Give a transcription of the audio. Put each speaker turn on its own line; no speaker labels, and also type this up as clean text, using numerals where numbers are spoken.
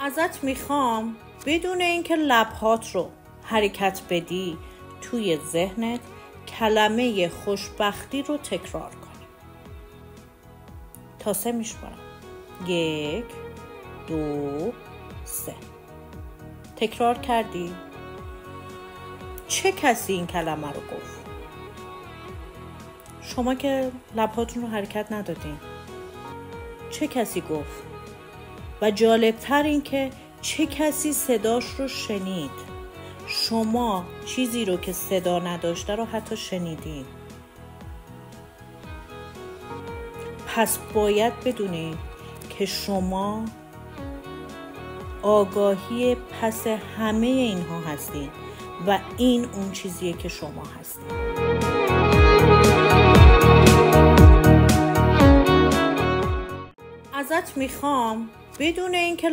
ازت میخوام بدون اینکه لبهات رو حرکت بدی توی ذهنت کلمه خوشبختی رو تکرار کنی. تا 3 میشمارم. 1 2 3. تکرار کردی؟ چه کسی این کلمه رو گفت؟ شما که لبهاتون رو حرکت ندادین. چه کسی گفت؟ و جالبتر این که چه کسی صداش رو شنید؟ شما چیزی رو که صدا نداشته رو حتی شنیدین. پس باید بدونید که شما آگاهی پس همه اینها هستین و این اون چیزیه که شما هستین. ازت میخوام بدون اینکه